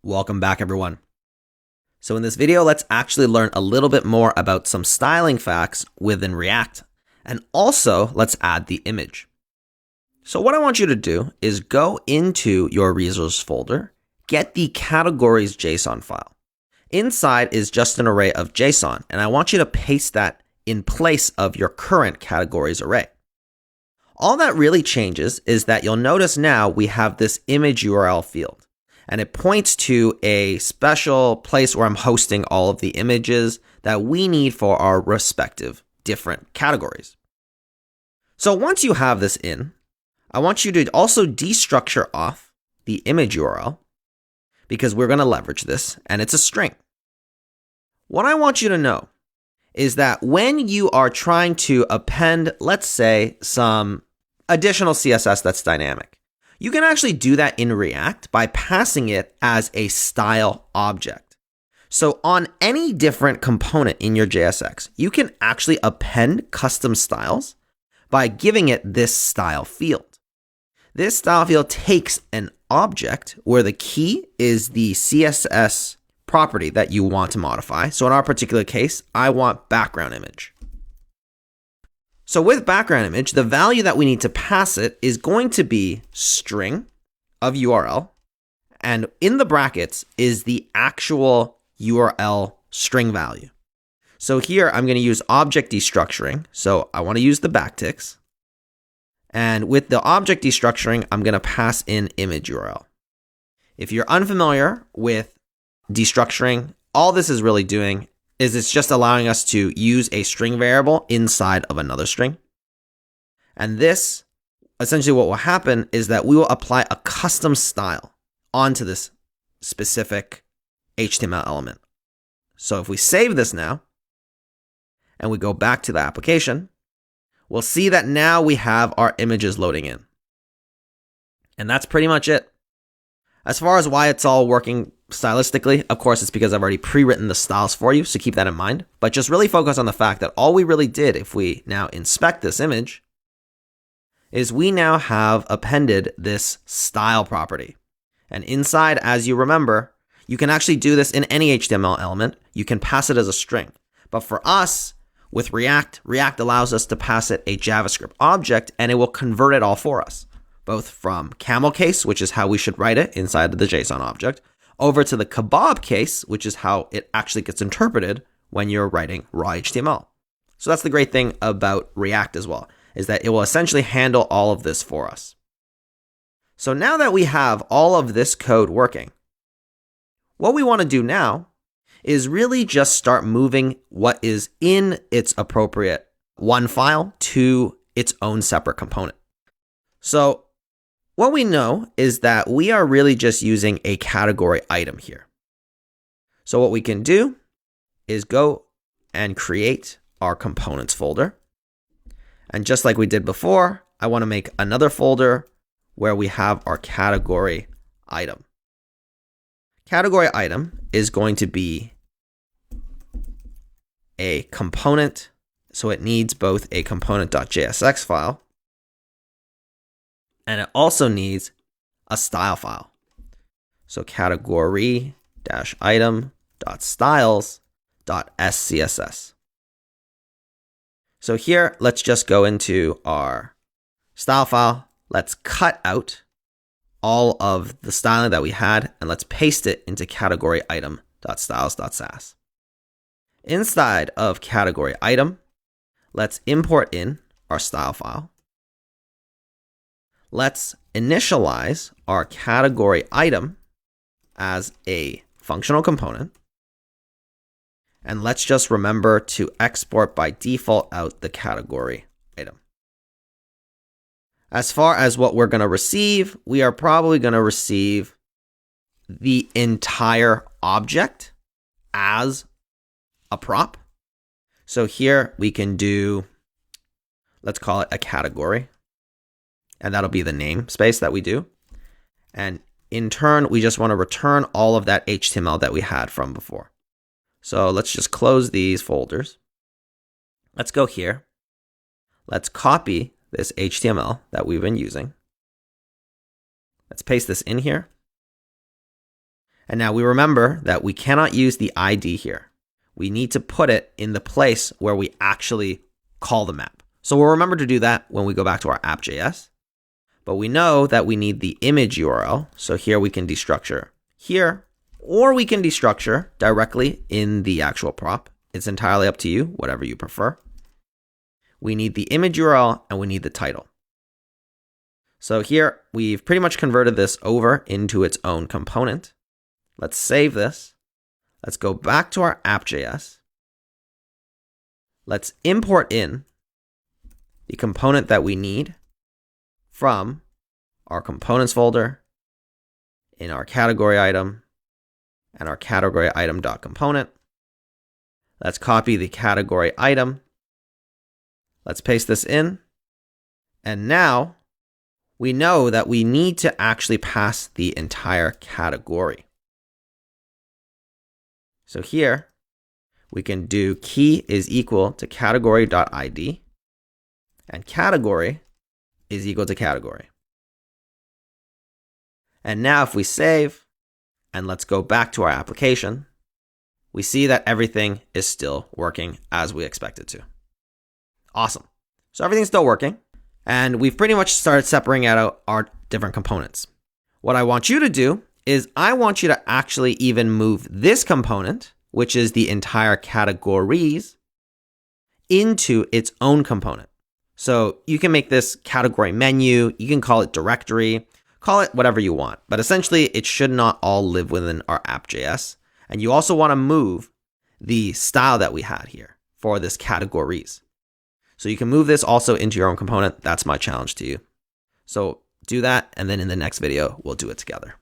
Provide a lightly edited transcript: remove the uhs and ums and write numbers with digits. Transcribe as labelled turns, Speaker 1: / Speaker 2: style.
Speaker 1: Welcome back, everyone. So in this video, let's actually learn a little bit more about some styling facts within React. And also, let's add the image. So what I want you to do is go into your resource folder, get the categories JSON file. Inside is just an array of JSON, and I want you to paste that in place of your current categories array. All that really changes is that you'll notice now we have this image URL field. And it points to a special place where I'm hosting all of the images that we need for our respective different categories. So once you have this in, I want you to also destructure off the image URL because we're going to leverage this and it's a string. What I want you to know is that when you are trying to append, let's say, some additional CSS that's dynamic, you can actually do that in React by passing it as a style object. So on any different component in your JSX, you can actually append custom styles by giving it this style field. This style field takes an object where the key is the CSS property that you want to modify. So in our particular case, I want background image. So with background image, the value that we need to pass it is going to be string of URL, and in the brackets is the actual URL string value. So here I'm going to use object destructuring. So I want to use the backticks. And with the object destructuring, I'm going to pass in image URL. If you're unfamiliar with destructuring, all this is really doing is it's just allowing us to use a string variable inside of another string. And this, essentially what will happen is that we will apply a custom style onto this specific HTML element. So if we save this now, and we go back to the application, we'll see that now we have our images loading in. And that's pretty much it. As far as why it's all working stylistically, of course, it's because I've already pre-written the styles for you, so keep that in mind. But just really focus on the fact that all we really did, if we now inspect this image, is we now have appended this style property. And inside, as you remember, you can actually do this in any HTML element. You can pass it as a string. But for us, with React, React allows us to pass it a JavaScript object, and it will convert it all for us, both from camel case, which is how we should write it inside of the JSON object, over to the kebab case, which is how it actually gets interpreted when you're writing raw HTML. So that's the great thing about React as well, is that it will essentially handle all of this for us. So now that we have all of this code working, what we want to do now is really just start moving what is in its appropriate one file to its own separate component. So what we know is that we are really just using a category item here. So what we can do is go and create our components folder. And just like we did before, I want to make another folder where we have our category item. Category item is going to be a component. So it needs both a component.jsx file, and it also needs a style file. So category-item.styles.scss. So here, let's just go into our style file. Let's cut out all of the styling that we had, and let's paste it into category-item.styles.sass. Inside of category item, let's import in our style file. Let's initialize our category item as a functional component. And let's just remember to export by default out the category item. As far as what we're going to receive, we are probably going to receive the entire object as a prop. So here we can do, let's call it a category. And that'll be the namespace that we do. And in turn, we just want to return all of that HTML that we had from before. So let's just close these folders. Let's go here. Let's copy this HTML that we've been using. Let's paste this in here. And now we remember that we cannot use the ID here. We need to put it in the place where we actually call the map. So we'll remember to do that when we go back to our app.js. But we know that we need the image URL. So here we can destructure here, or we can destructure directly in the actual prop. It's entirely up to you, whatever you prefer. We need the image URL and we need the title. So here we've pretty much converted this over into its own component. Let's save this. Let's go back to our app.js. Let's import in the component that we need from our components folder in our category item and our category item.component. Let's copy the category item. Let's paste this in. And now we know that we need to actually pass the entire category. So here we can do key is equal to category.id and category is equal to category. And now if we save and let's go back to our application, we see that everything is still working as we expect it to. Awesome. So everything's still working and we've pretty much started separating out our different components. What I want you to do is I want you to actually even move this component, which is the entire categories, into its own component. So you can make this category menu, you can call it directory, call it whatever you want, but essentially it should not all live within our app.js. And you also want to move the style that we had here for this categories. So you can move this also into your own component. That's my challenge to you. So do that, and then in the next video, we'll do it together.